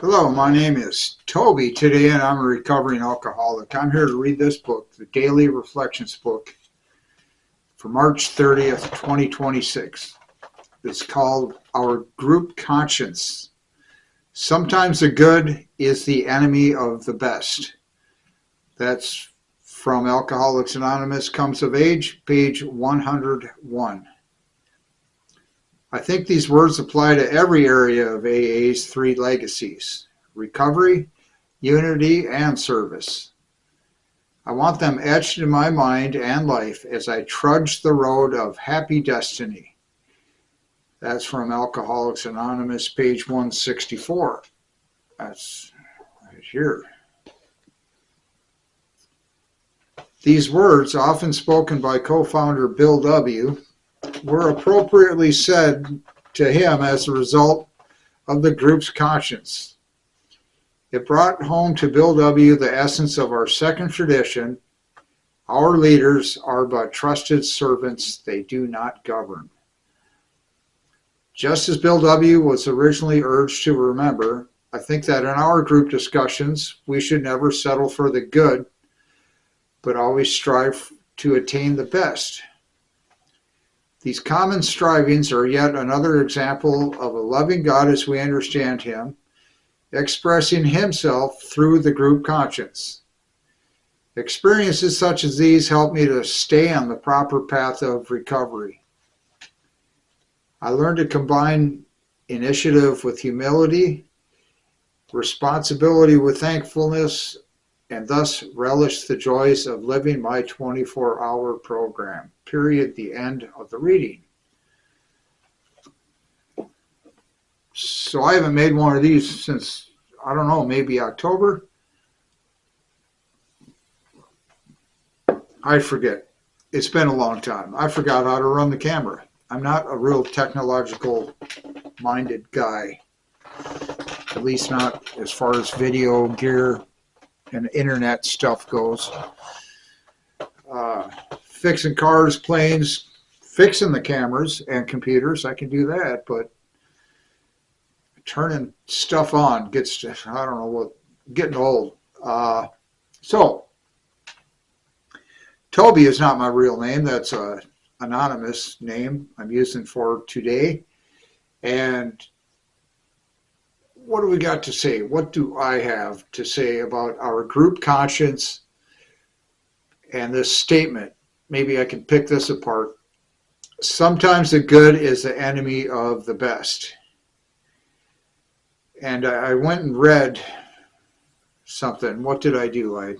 Hello, my name is Toby today, and I'm a recovering alcoholic. I'm here to read this book, the Daily Reflections book, for March 30th, 2026. It's called Our Group Conscience. Sometimes the good is the enemy of the best. That's from Alcoholics Anonymous, Comes of Age, page 101. I think these words apply to every area of AA's three legacies: recovery, unity, and service. I want them etched in my mind and life as I trudge the road of happy destiny. That's from Alcoholics Anonymous, page 164. That's right here. These words, often spoken by co-founder Bill W., were appropriately said to him as a result of the group's conscience. It brought home to Bill W. the essence of our second tradition: our leaders are but trusted servants, they do not govern. Just as Bill W. was originally urged to remember, I think that in our group discussions, we should never settle for the good, but always strive to attain the best. These common strivings are yet another example of a loving God as we understand Him, expressing Himself through the group conscience. Experiences such as these help me to stay on the proper path of recovery. I learned to combine initiative with humility, responsibility with thankfulness, and thus relish the joys of living my 24-hour program. Period. The end of the reading. So I haven't made one of these since, I don't know, maybe October? I forget. It's been a long time. I forgot how to run the camera. I'm not a real technological-minded guy, at least not as far as video gear and internet stuff goes. Fixing cars, planes, fixing the cameras and computers, I can do that, but turning stuff on gets to, I don't know what, getting old. So, Toby is not my real name. That's a anonymous name I'm using for today. And what do we got to say? What do I have to say about our group conscience and this statement? Maybe I can pick this apart. Sometimes the good is the enemy of the best. And I went and read something. What did I do? I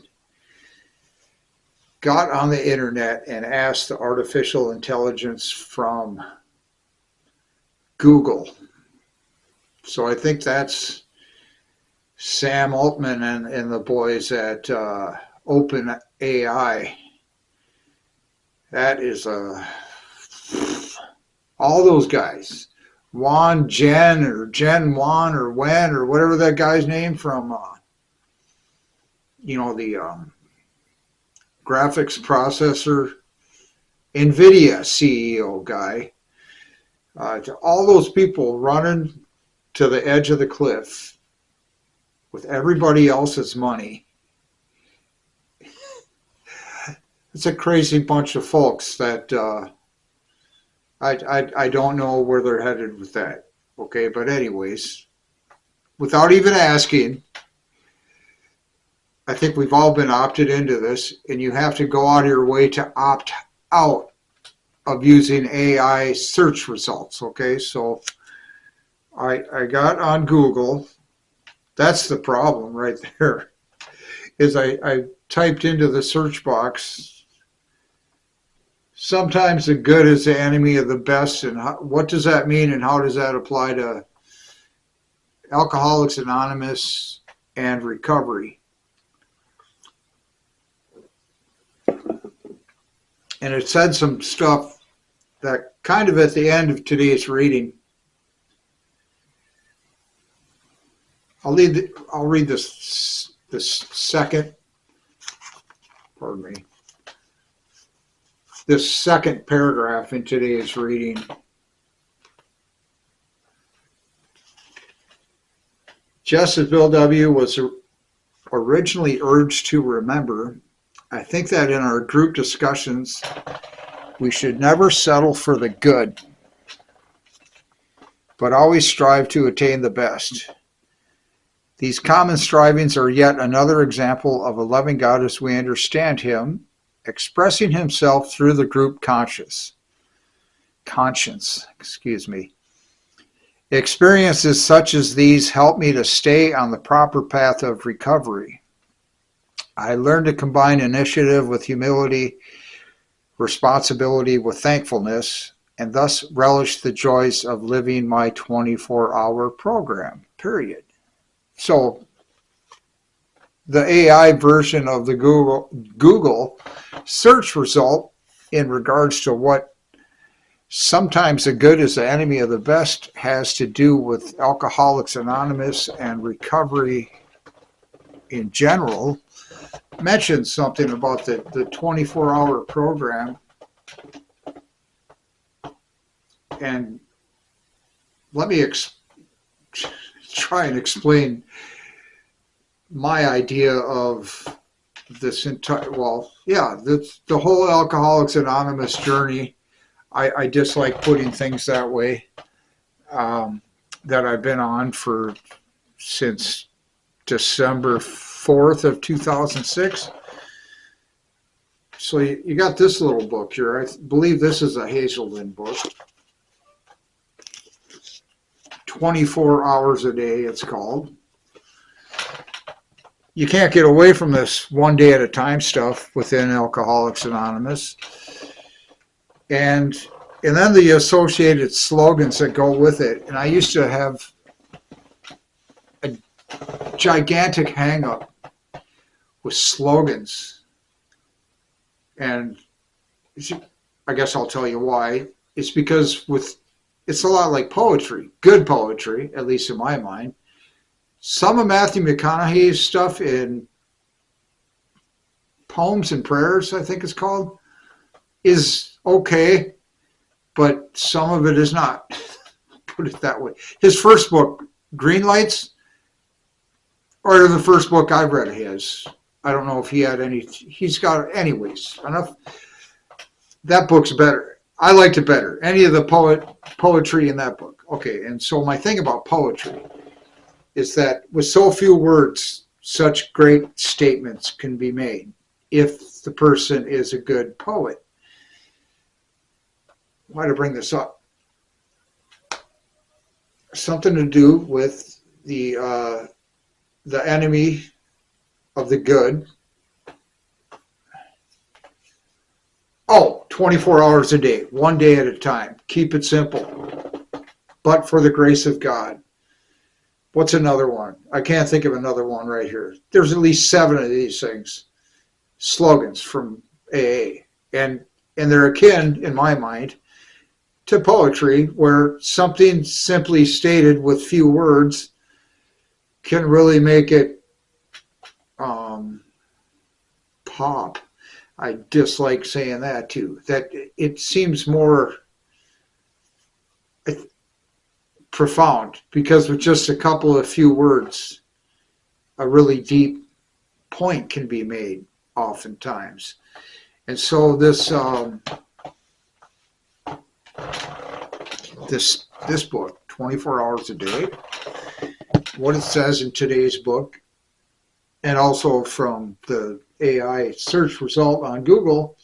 got on the internet and asked the artificial intelligence from Google. So I think that's Sam Altman and the boys at OpenAI. That is all those guys. Jen Wen or whatever that guy's name from, the graphics processor, NVIDIA CEO guy. To all those people running to the edge of the cliff with everybody else's money. It's a crazy bunch of folks that I don't know where they're headed with that. Okay, but anyways, without even asking, I think we've all been opted into this, and you have to go out of your way to opt out of using AI search results. Okay, so I got on Google. That's the problem right there, is I typed into the search box, sometimes the good is the enemy of the best, and what does that mean, and how does that apply to Alcoholics Anonymous and recovery? And it said some stuff that kind of at the end of today's reading. I'll read this second, pardon me, this second paragraph in today's reading. just as Bill W. was originally urged to remember, I think that in our group discussions, we should never settle for the good, but always strive to attain the best. These common strivings are yet another example of a loving God as we understand Him, expressing Himself through the group conscience. Experiences such as these help me to stay on the proper path of recovery. I learned to combine initiative with humility, responsibility with thankfulness, and thus relish the joys of living my 24-hour program, period. So the AI version of the Google search result in regards to what sometimes the good is the enemy of the best has to do with Alcoholics Anonymous and recovery in general, mentions something about the 24-hour program. And let me try and explain my idea of this entire, the whole Alcoholics Anonymous journey. I dislike putting things that way, that I've been on since December 4th of 2006. So you got this little book here. I believe this is a Hazelden book. 24 hours a day, it's called. You can't get away from this one day at a time stuff within Alcoholics Anonymous. And then the associated slogans that go with it. And I used to have a gigantic hang-up with slogans. And I guess I'll tell you why. It's because it's a lot like poetry, good poetry, at least in my mind. Some of Matthew McConaughey's stuff in Poems and Prayers, I think it's called, is okay, but some of it is not. Put it that way. His first book, Green Lights, or the first book I've read of his. I don't know if he had any. He's got, anyways, enough. That book's better. I liked it better. Any of the poetry in that book. Okay, and so my thing about poetry is that with so few words, such great statements can be made if the person is a good poet. Why to bring this up? Something to do with the enemy of the good. 24 hours a day, one day at a time. Keep it simple. But for the grace of God. What's another one? I can't think of another one right here. There's at least 7 of these things. Slogans from AA. And they're akin, in my mind, to poetry, where something simply stated with few words can really make it pop. I dislike saying that too. That it seems more profound, because with just a couple of few words, a really deep point can be made oftentimes. And so this book, 24 Hours a Day, what it says in today's book, and also from the AI search result on Google,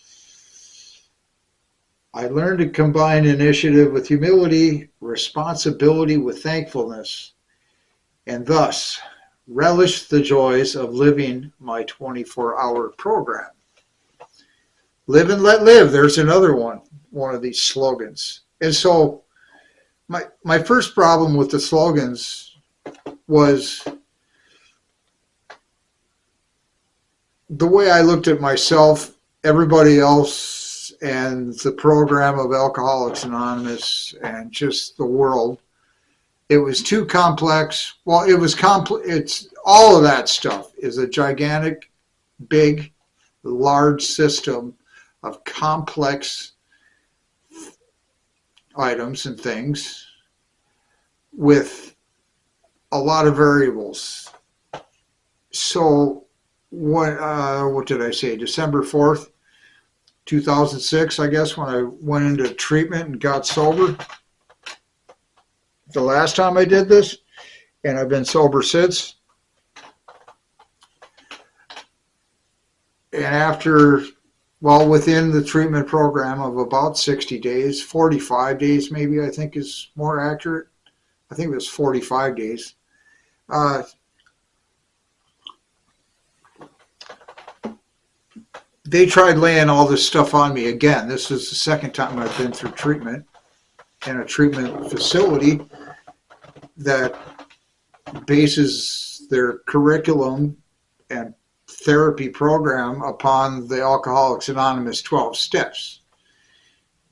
I learned to combine initiative with humility, responsibility with thankfulness, and thus relish the joys of living my 24-hour program. Live and let live. There's another one of these slogans. And so my first problem with the slogans was the way I looked at myself, everybody else, and the program of Alcoholics Anonymous, and just the world. It was too complex. Well, it was it's all of that stuff is a gigantic, big, large system of complex items and things with a lot of variables. So what did I say? December 4th, 2006, I guess, when I went into treatment and got sober. The last time I did this, and I've been sober since. And after, well, within the treatment program of about 60 days, 45 days maybe, I think is more accurate. I think it was 45 days. They tried laying all this stuff on me again. This is the second time I've been through treatment in a treatment facility that bases their curriculum and therapy program upon the Alcoholics Anonymous 12 steps,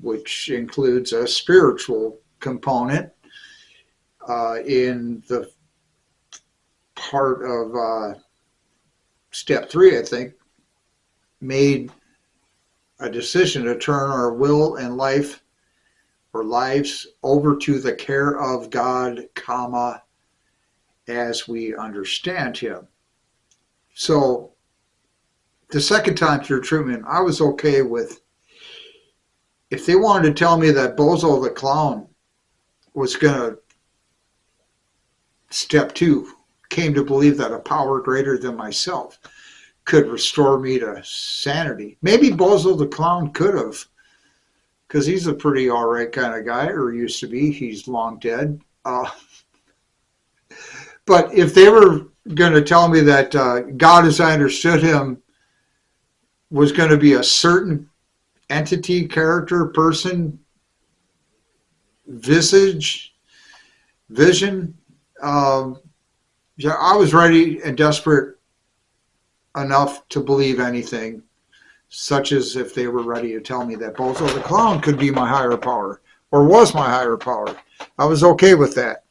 which includes a spiritual component in the part of step 3, I think, made a decision to turn our will and life or lives over to the care of God, comma, as we understand him. So the second time through treatment, I was okay with, if they wanted to tell me that Bozo the Clown was going to, step 2, came to believe that a power greater than myself could restore me to sanity. Maybe Bozo the Clown could have, because he's a pretty all right kind of guy, or used to be. He's long dead. But if they were going to tell me that God, as I understood him, was going to be a certain entity, character, person, visage, vision, yeah, I was ready and desperate enough to believe anything, such as if they were ready to tell me that Bozo the Clown could be my higher power, or was my higher power. I was okay with that.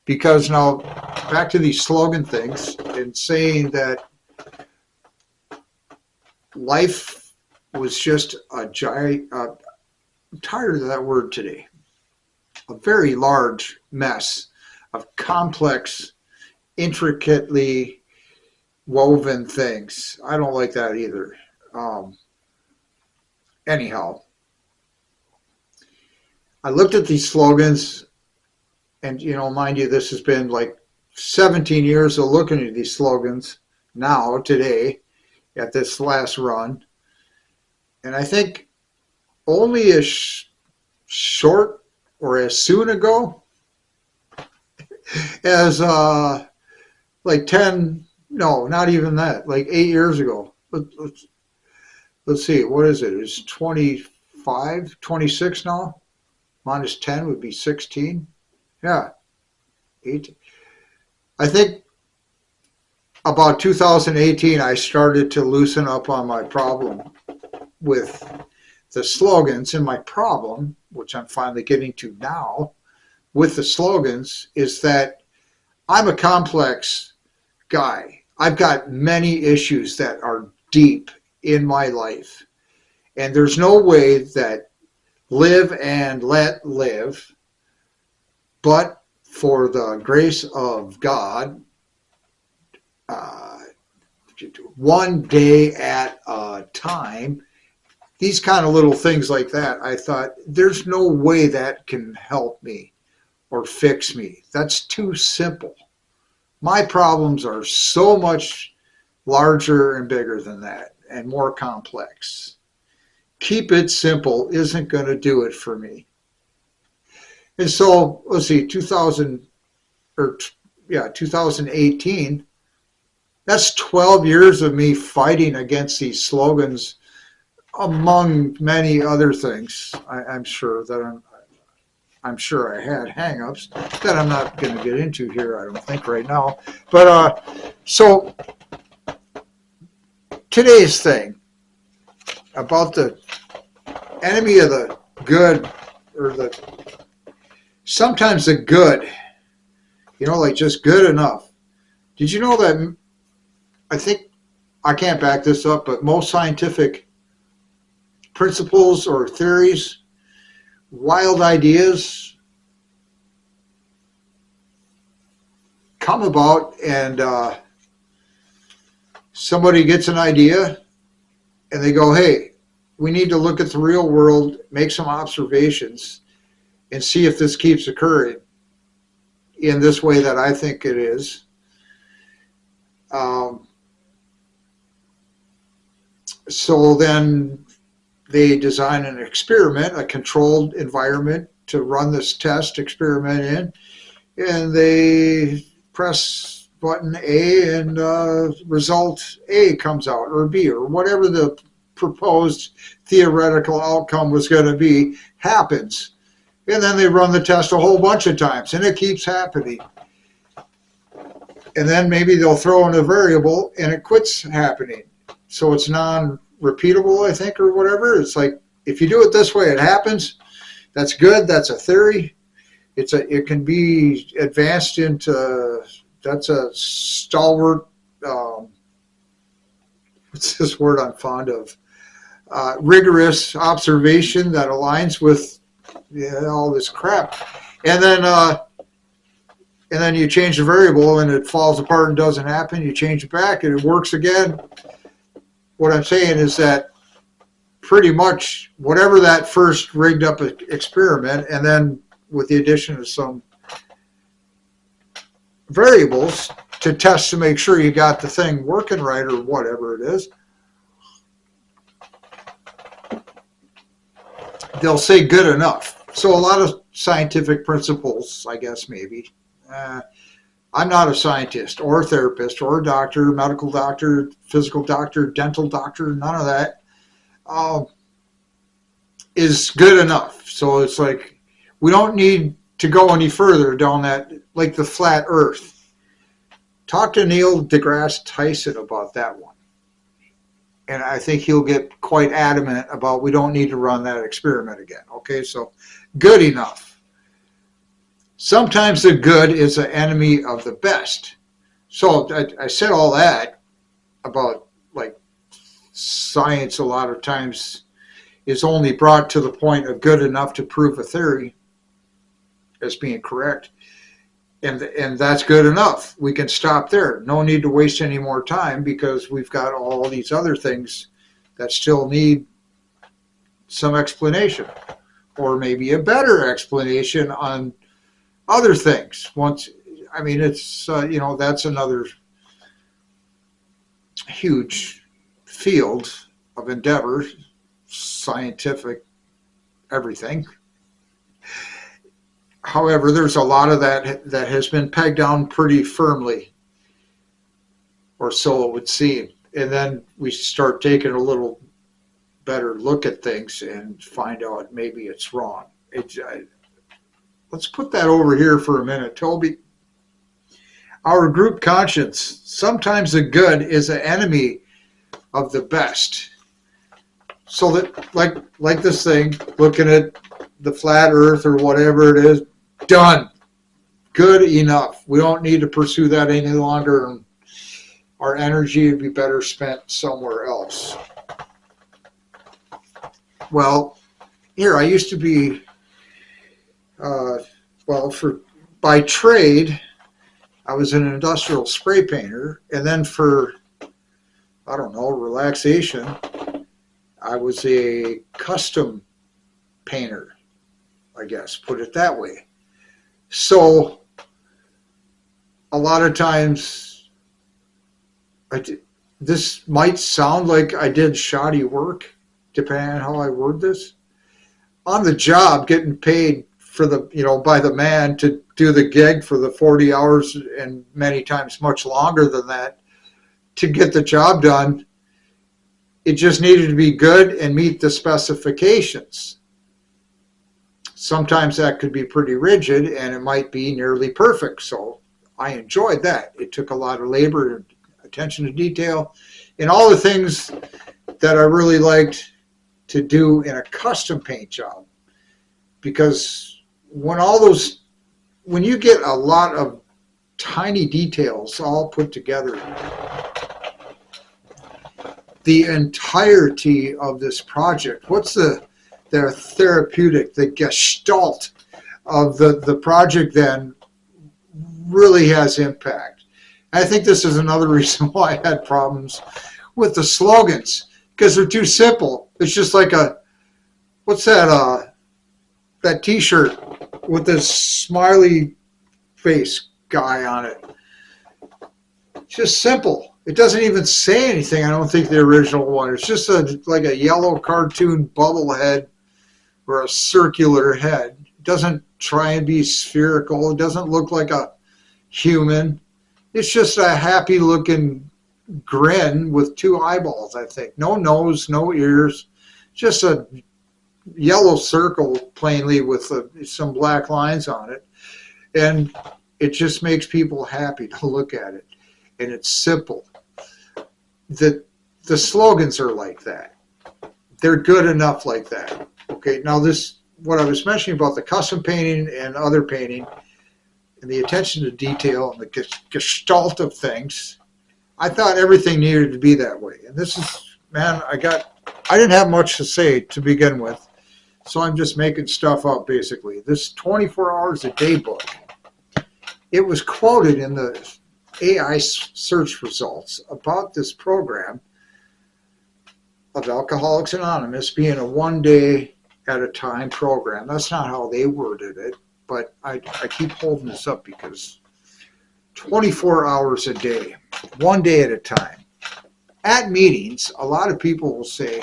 Because now, back to these slogan things, and saying that life was just a giant, I'm tired of that word today, a very large mess of complex, intricately woven things. I don't like that either. Anyhow, I looked at these slogans, and, you know, mind you, this has been like 17 years of looking at these slogans now, today, at this last run. And I think only as short or as soon ago as like 10, no, not even that, like 8 years ago. Let's see, what is it? It's 25, 26 now? Minus 10 would be 16. Yeah, 8. I think about 2018, I started to loosen up on my problem with the slogans. And my problem, which I'm finally getting to now, with the slogans is that I'm a complex guy. I've got many issues that are deep in my life. And there's no way that live and let live, but for the grace of God, one day at a time, these kind of little things like that, I thought, there's no way that can help me or fix me. That's too simple. My problems are so much larger and bigger than that and more complex. Keep it simple isn't going to do it for me. And so, let's see, 2018, that's 12 years of me fighting against these slogans, among many other things. I'm sure that I'm sure I had hang-ups that I'm not going to get into here, I don't think, right now. But so today's thing about the enemy of the good, or sometimes the good, you know, like just good enough. Did you know that, I think, I can't back this up, but most scientific principles or theories, wild ideas, come about, and somebody gets an idea and they go, hey, we need to look at the real world, make some observations, and see if this keeps occurring in this way that I think it is. So then they design an experiment, a controlled environment to run this test experiment in, and they press button A, and result A comes out, or B, or whatever the proposed theoretical outcome was going to be happens. And then they run the test a whole bunch of times, and it keeps happening. And then maybe they'll throw in a variable and it quits happening. So it's non-repeatable, I think, or whatever. It's like, if you do it this way, it happens. That's good. That's a theory. It can be advanced into, that's a stalwart, what's this word I'm fond of? Rigorous observation that aligns with all this crap. And then you change the variable and it falls apart and doesn't happen. You change it back and it works again. What I'm saying is that pretty much whatever that first rigged up experiment, and then with the addition of some variables to test to make sure you got the thing working right or whatever it is, they'll say good enough. So a lot of scientific principles, I guess, maybe. I'm not a scientist or a therapist or a doctor, medical doctor, physical doctor, dental doctor, none of that is good enough. So it's like, we don't need to go any further down that, like the flat earth. Talk to Neil deGrasse Tyson about that one. And I think he'll get quite adamant about, we don't need to run that experiment again. Okay, so good enough. Sometimes the good is an enemy of the best. So I said all that about, like, science a lot of times is only brought to the point of good enough to prove a theory as being correct. And that's good enough. We can stop there. No need to waste any more time, because we've got all these other things that still need some explanation, or maybe a better explanation on other things. Once, I mean, it's, that's another huge field of endeavor, scientific everything. However, there's a lot of that has been pegged down pretty firmly, or so it would seem. And then we start taking a little better look at things and find out maybe it's wrong. Let's put that over here for a minute, Toby. Our group conscience. Sometimes the good is an enemy of the best. So that, like this thing, looking at the flat earth or whatever it is, done. Good enough. We don't need to pursue that any longer, and our energy would be better spent somewhere else. Well, here, I used to be, by trade, I was an industrial spray painter, and then for, I don't know, relaxation, I was a custom painter, I guess, put it that way. So a lot of times, this might sound like I did shoddy work, depending on how I word this. On the job, getting paid for the, by the man to do the gig for the 40 hours and many times much longer than that to get the job done. It just needed to be good and meet the specifications. Sometimes that could be pretty rigid, and it might be nearly perfect. So I enjoyed that. It took a lot of labor and attention to detail and all the things that I really liked to do in a custom paint job. Because when you get a lot of tiny details all put together, the entirety of this project, what's the therapeutic, the gestalt of the project then really has impact. I think this is another reason why I had problems with the slogans, because they're too simple. It's just like what's that t-shirt with this smiley face guy on it. It's just simple. It doesn't even say anything, I don't think, the original one. It's just like a yellow cartoon bubble head or a circular head. It doesn't try and be spherical. It doesn't look like a human. It's just a happy looking grin with two eyeballs, I think. No nose, no ears, just a yellow circle plainly with some black lines on it. And it just makes people happy to look at it. And it's simple. The slogans are like that. They're good enough like that. Okay, now this, what I was mentioning about the custom painting and other painting and the attention to detail and the gestalt of things, I thought everything needed to be that way. And this is, man, I didn't have much to say to begin with, so I'm just making stuff up basically. This 24 hours a day book, it was quoted in the AI search results about this program of Alcoholics Anonymous being a 1 day at a time program. That's not how they worded it, but I keep holding this up because 24 hours a day, 1 day at a time. At meetings, a lot of people will say,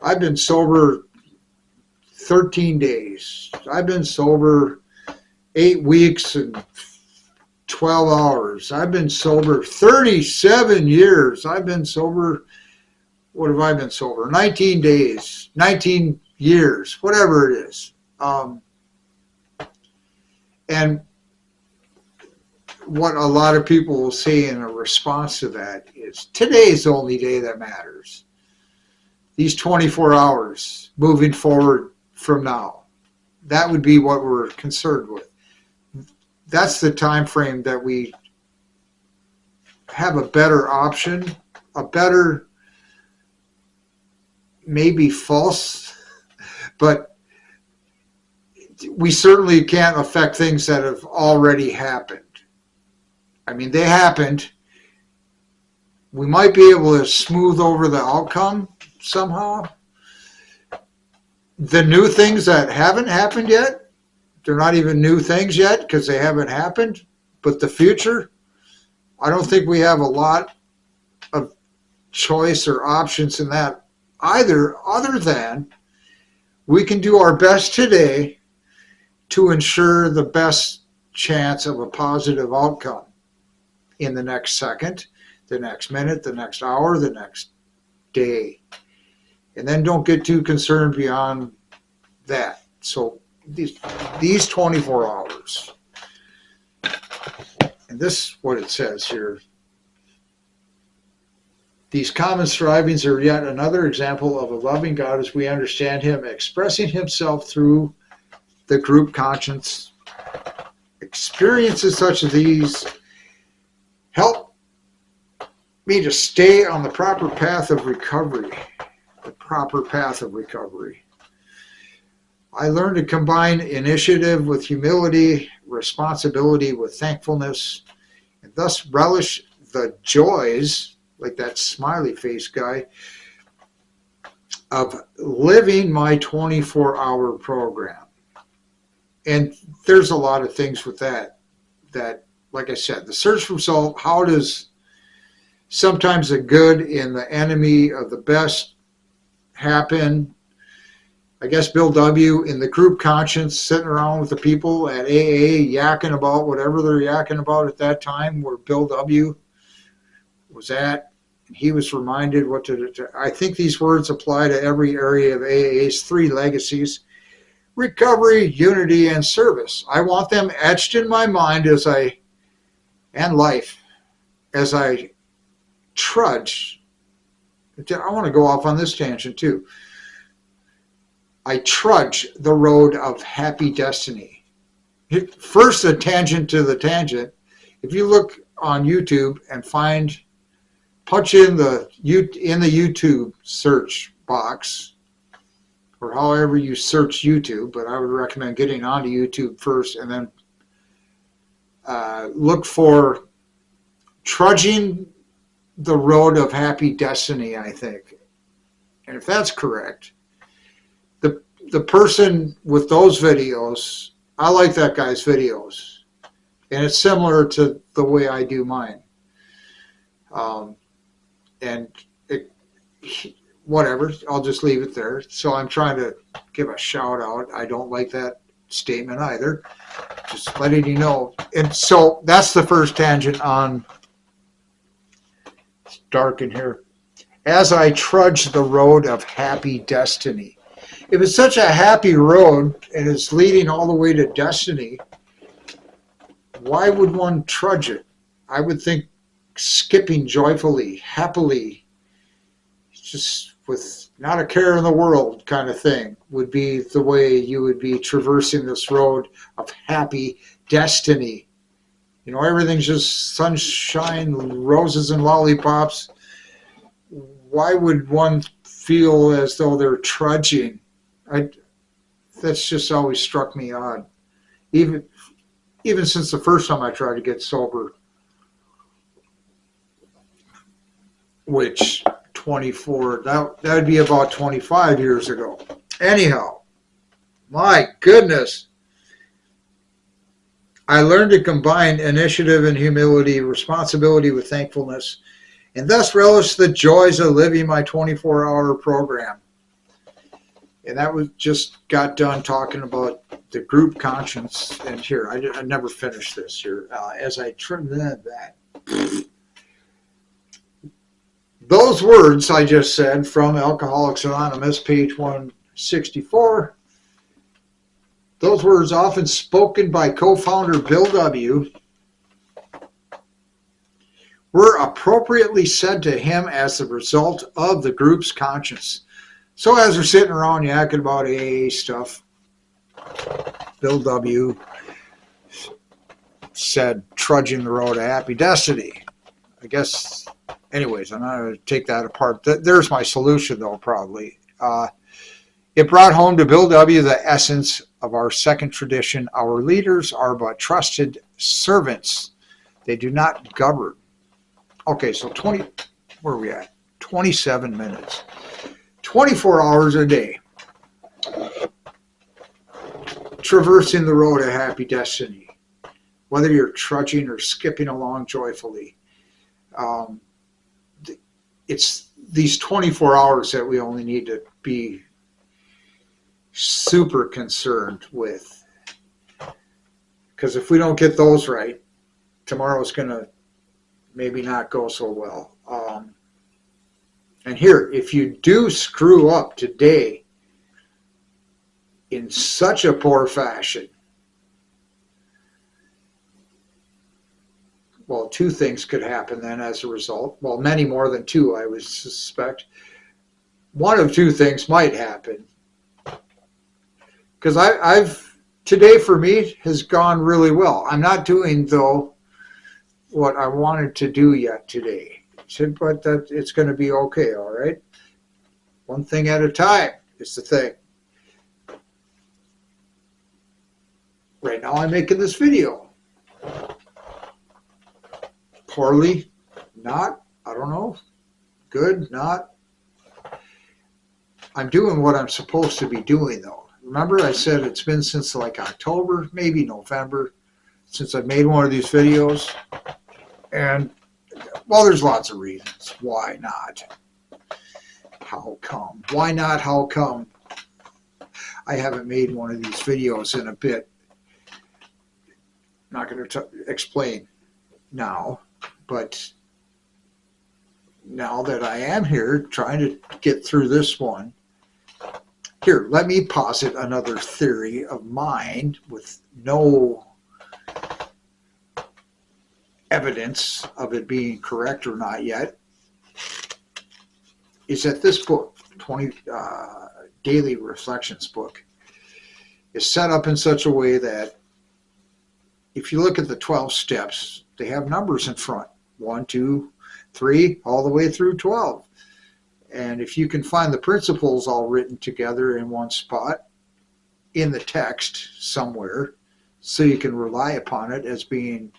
I've been sober 13 days. I've been sober 8 weeks and 12 hours. I've been sober 37 years. I've been sober, what have I been sober? 19 days, 19 years, whatever it is. And what a lot of people will say in a response to that is, today's the only day that matters. These 24 hours moving forward from now, that would be what we're concerned with. That's the time frame that we have a better option, a better, maybe false, but we certainly can't affect things that have already happened. I mean, they happened. We might be able to smooth over the outcome somehow. The new things that haven't happened yet, they're not even new things yet because they haven't happened. But the future, I don't think we have a lot of choice or options in that either, other than we can do our best today to ensure the best chance of a positive outcome in the next second, the next minute, the next hour, the next day. And then don't get too concerned beyond that. So these 24 hours, and this is what it says here. These common strivings are yet another example of a loving God as we understand him, expressing himself through the group conscience. Experiences such as these help me to stay on the proper path of recovery. The proper path of recovery. I learned to combine initiative with humility, responsibility with thankfulness, and thus relish the joys, like that smiley face guy, of living my 24-hour program. And there's a lot of things with that, like I said, the search result, how does sometimes the good and the enemy of the best happen? I guess Bill W. in the group conscience, sitting around with the people at AA yakking about whatever they're yakking about at that time, where Bill W. was at. He was reminded what to I think these words apply to every area of AA's 3 legacies: recovery, unity, and service. I want them etched in my mind and life as I trudge. I want to go off on this tangent too. I trudge the road of happy destiny. First, a tangent to the tangent. If you look on YouTube and punch in the YouTube search box, or however you search YouTube, but I would recommend getting onto YouTube first and then Look for trudging the road of happy destiny, I think. And if that's correct, the person with those videos, I like that guy's videos. And it's similar to the way I do mine. And whatever, I'll just leave it there. So I'm trying to give a shout out. I don't like that statement either. Just letting you know. And so that's the first tangent on, it's dark in here. As I trudge the road of happy destiny. If it's such a happy road and it's leading all the way to destiny, why would one trudge it? I would think skipping joyfully, happily, just with not a care in the world kind of thing would be the way you would be traversing this road of happy destiny. You know, everything's just sunshine, roses and lollipops. Why would one feel as though they're trudging? That's just always struck me odd. Even since the first time I tried to get sober, which 24, that would be about 25 years ago. Anyhow, my goodness. I learned to combine initiative and humility, responsibility with thankfulness, and thus relish the joys of living my 24-hour program. And that was just got done talking about the group conscience. And here, I never finished this here. As I trim that. Those words I just said from Alcoholics Anonymous, page 164, those words often spoken by co-founder Bill W. were appropriately said to him as the result of the group's conscience. So as we're sitting around yakking about AA stuff, Bill W. said, trudging the road to happy destiny. I guess, anyways, I'm not going to take that apart. There's my solution, though, probably. It brought home to Bill W. the essence of our second tradition. Our leaders are but trusted servants. They do not govern. Okay, so where are we at? 27 minutes. 24 hours a day. Traversing the road of happy destiny. Whether you're trudging or skipping along joyfully. It's these 24 hours that we only need to be super concerned with. Because if we don't get those right, tomorrow's going to maybe not go so well. And here, if you do screw up today in such a poor fashion, well, two things could happen then as a result. Well, many more than two, I would suspect. One of two things might happen. Because today for me has gone really well. I'm not doing, though, what I wanted to do yet today. But it's going to be okay, all right? One thing at a time is the thing. Right now I'm making this video. Poorly, not, I don't know, good, not. I'm doing what I'm supposed to be doing, though. Remember I said it's been since like October, maybe November, since I've made one of these videos. And, well, there's lots of reasons. Why not? How come? Why not? How come? I haven't made one of these videos in a bit. I'm not going to explain now, but now that I am here trying to get through this one, here, let me posit another theory of mine with no evidence of it being correct or not yet, is that this book, Daily Reflections book, is set up in such a way that if you look at the 12 steps, they have numbers in front, 1, 2, 3, all the way through 12. And if you can find the principles all written together in one spot, in the text somewhere, so you can rely upon it as being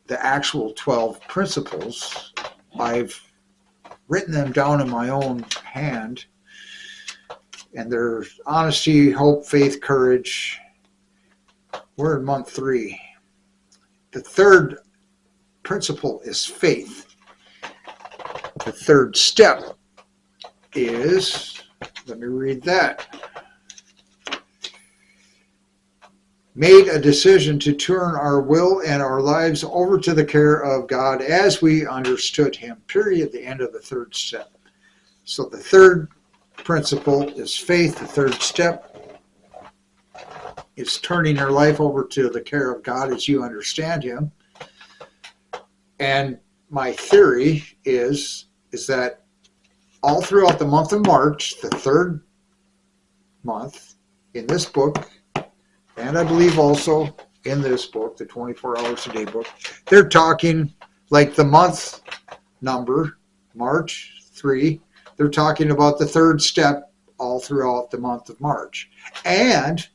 the actual 12 principles. I've written them down in my own hand, and they're honesty, hope, faith, courage. We're in month 3. The third principle is faith. The third step is, let me read that. Made a decision to turn our will and our lives over to the care of God as we understood him. Period. The end of the third step. So the third principle is faith. The third step is turning your life over to the care of God as you understand him. And my theory is that all throughout the month of March, the third month in this book, and I believe also in this book, the 24 Hours a Day book, they're talking like the month number, March 3, they're talking about the third step all throughout the month of March. And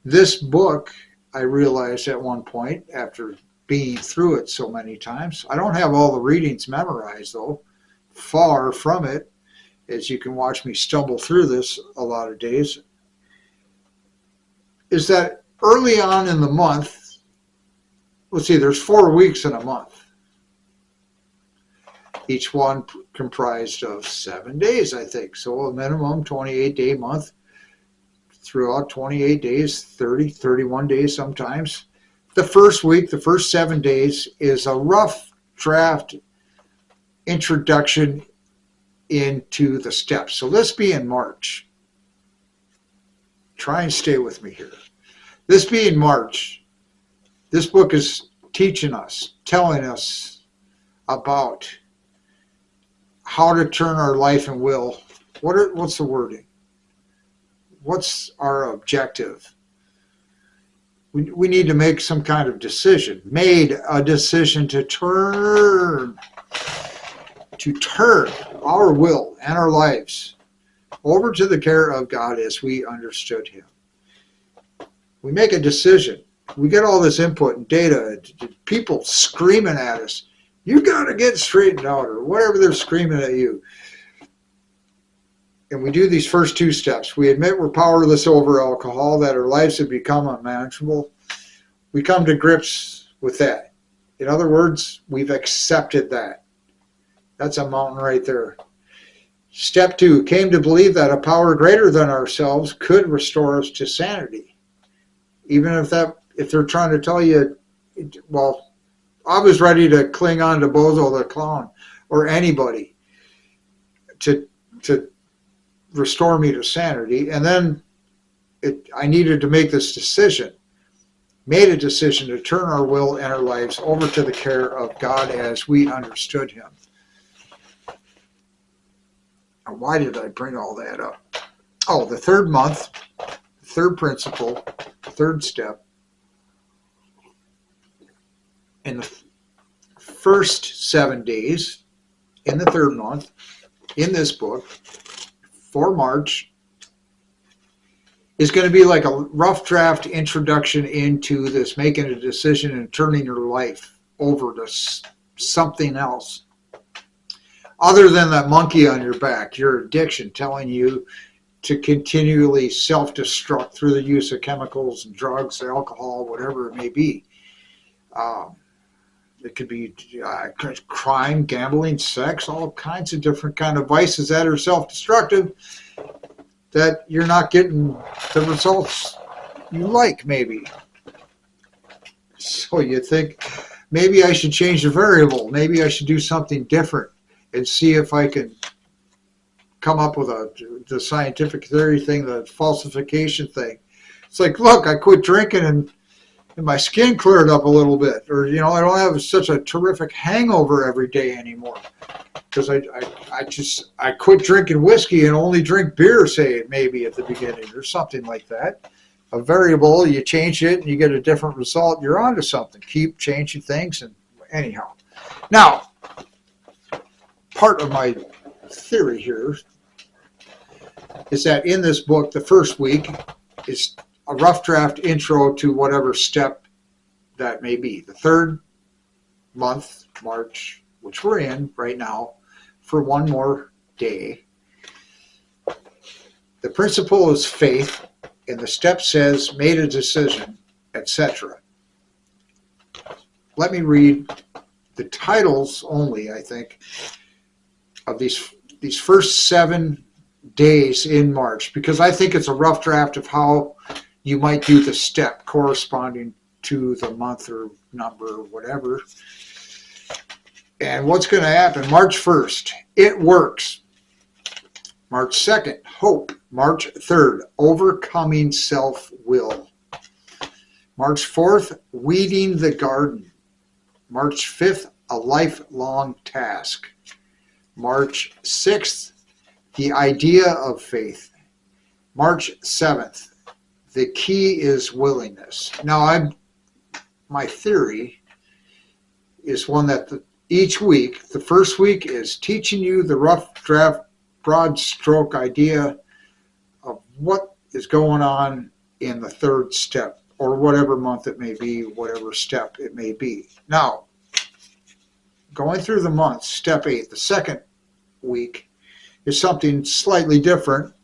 this book, I realized at one point, after being through it so many times, I don't have all the readings memorized though, far from it, as you can watch me stumble through this a lot of days, is that early on in the month, let's see, there's 4 weeks in a month. Each one comprised of 7 days, I think. So a minimum 28-day month. Throughout 28 days, 30, 31 days sometimes. The first week, the first 7 days, is a rough draft introduction into the steps. So let's be in March. Try and stay with me here. This being March, this book is teaching us, telling us about how to turn our life and will. What's the wording? What's our objective? We need to make some kind of decision. Made a decision to turn our will and our lives over to the care of God as we understood him. We make a decision. We get all this input and data, people screaming at us, you got to get straightened out, or whatever they're screaming at you. And we do these first 2 steps. We admit we're powerless over alcohol, that our lives have become unmanageable. We come to grips with that. In other words, we've accepted that. That's a mountain right there. Step 2, came to believe that a power greater than ourselves could restore us to sanity. Even if they're trying to tell you, well, I was ready to cling on to Bozo the Clown or anybody to restore me to sanity. And then I needed to make this decision, made a decision to turn our will and our lives over to the care of God as we understood him. Why did I bring all that up? Oh, the third month, third principle, third step. In the first 7 days in the third month, in this book, for March, is going to be like a rough draft introduction into this making a decision and turning your life over to something else. Other than that monkey on your back, your addiction telling you to continually self-destruct through the use of chemicals and drugs, alcohol, whatever it may be. It could be crime, gambling, sex, all kinds of different kind of vices that are self-destructive that you're not getting the results you like, maybe. So you think, maybe I should change the variable. Maybe I should do something different and see if I can come up with the scientific theory thing, the falsification thing. It's like, look, I quit drinking and my skin cleared up a little bit, or I don't have such a terrific hangover every day anymore because I quit drinking whiskey and only drink beer, say maybe at the beginning or something like that. A variable, you change it and you get a different result. You're onto something. Keep changing things, and anyhow. Now, part of my theory here is that in this book, the first week is a rough draft intro to whatever step that may be. The third month, March, which we're in right now, for one more day. The principle is faith, and the step says made a decision, etc. Let me read the titles only, I think, of these first 7 days in March, because I think it's a rough draft of how you might do the step corresponding to the month or number or whatever. And what's going to happen? March 1st, it works. March 2nd, hope. March 3rd, overcoming self-will. March 4th, weeding the garden. March 5th, a lifelong task. March 6th, the idea of faith. March 7th, the key is willingness. Now, my theory is one that each week, the first week is teaching you the rough draft, broad stroke idea of what is going on in the third step, or whatever month it may be, whatever step it may be. Now, going through the months, step 8, the second week, is something slightly different.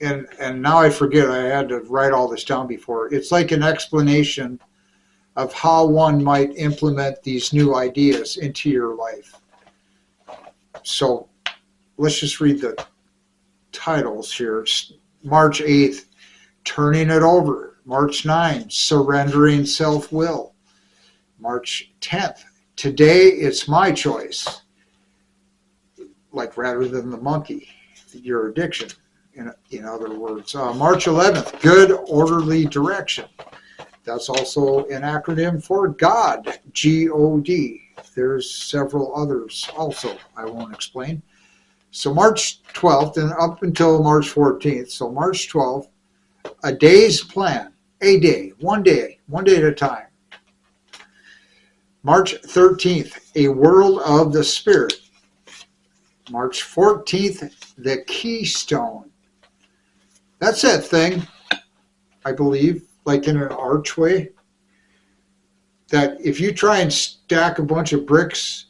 And now I forget, I had to write all this down before. It's like an explanation of how one might implement these new ideas into your life. So let's just read the titles here. March 8th, turning it over. March 9th, surrendering self-will. March 10th, today it's my choice. Like rather than the monkey, your addiction, in other words. March 11th, good orderly direction. That's also an acronym for God, G-O-D. There's several others also I won't explain. So March 12th and up until March 14th, so March 12th, a day's plan, a day, one day at a time. March 13th, a world of the Spirit. March 14th, the keystone. That's that thing, I believe, like in an archway, that if you try and stack a bunch of bricks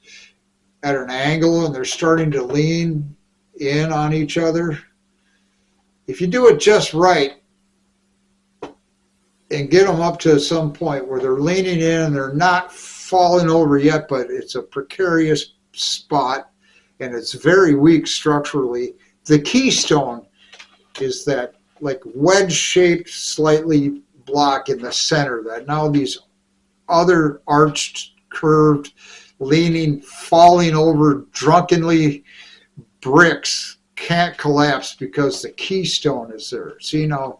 at an angle and they're starting to lean in on each other, if you do it just right and get them up to some point where they're leaning in and they're not falling over yet, but it's a precarious spot and it's very weak structurally, the keystone is that like wedge-shaped, slightly block in the center that now these other arched, curved, leaning, falling over drunkenly bricks can't collapse because the keystone is there. See, now,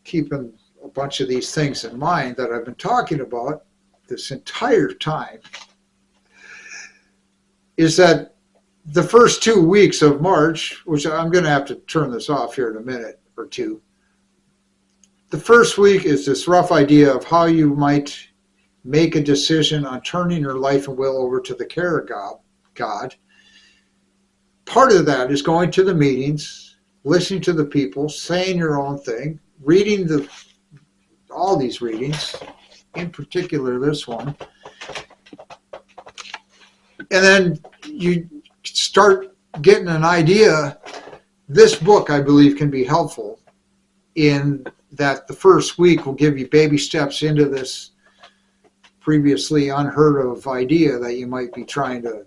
keeping a bunch of these things in mind that I've been talking about this entire time is that the first 2 weeks of March, which I'm going to have to turn this off here in a minute or two, the first week is this rough idea of how you might make a decision on turning your life and will over to the care of God. Part of that is going to the meetings, listening to the people, saying your own thing, reading all these readings, in particular this one. And then you start getting an idea. This book, I believe, can be helpful in that the first week will give you baby steps into this previously unheard of idea that you might be trying to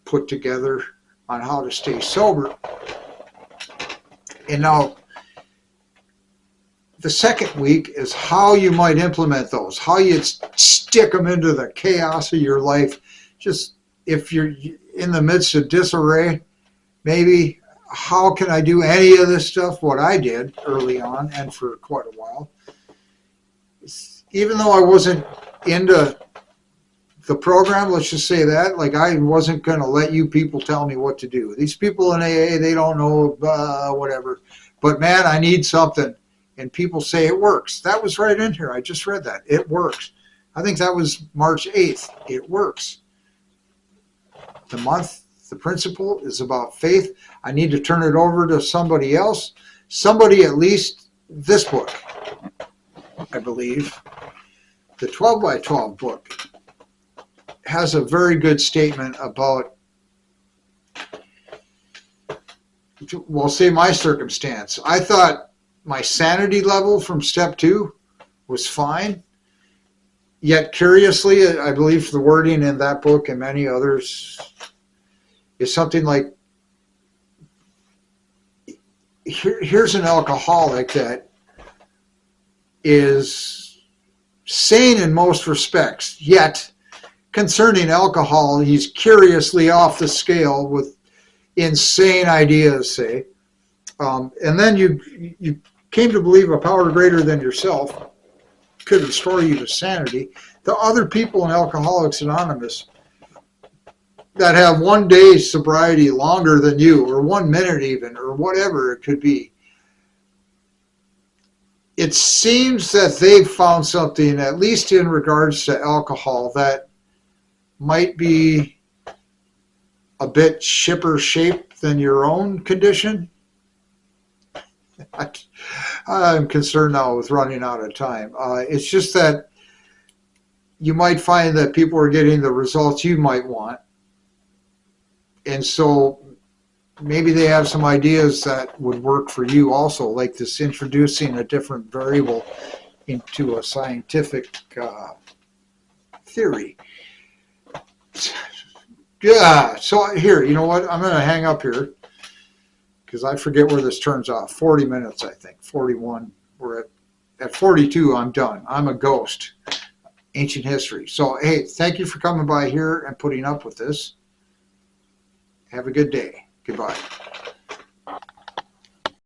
put together on how to stay sober. And now the second week is how you might implement those, how you stick them into the chaos of your life. Just if you're in the midst of disarray, maybe how can I do any of this stuff, what I did early on and for quite a while. Even though I wasn't into the program, let's just say that, like I wasn't going to let you people tell me what to do. These people in AA, they don't know, whatever. But man, I need something. And people say it works. That was right in here. I just read that. It works. I think that was March 8th. It works. The month, the principle is about faith. I need to turn it over to somebody else. somebody, at least this book, I believe, the 12 by 12 book, has a very good statement about, well, say my circumstance. I thought my sanity level from step 2 was fine. Yet curiously, I believe the wording in that book and many others is something like, here's an alcoholic that is sane in most respects, yet concerning alcohol, he's curiously off the scale with insane ideas, say. And then you came to believe a power greater than yourself could restore you to sanity. The other people in Alcoholics Anonymous that have 1 day sobriety longer than you, or 1 minute even, or whatever it could be, it seems that they've found something, at least in regards to alcohol, that might be a bit shipper shaped than your own condition. I'm concerned now with running out of time. It's just that you might find that people are getting the results you might want. And so maybe they have some ideas that would work for you also, like this introducing a different variable into a scientific theory. Yeah, so here, you know what? I'm going to hang up here because I forget where this turns off. 40 minutes, I think. 41. We're at 42, I'm done. I'm a ghost. Ancient history. So, hey, thank you for coming by here and putting up with this. Have a good day. Goodbye.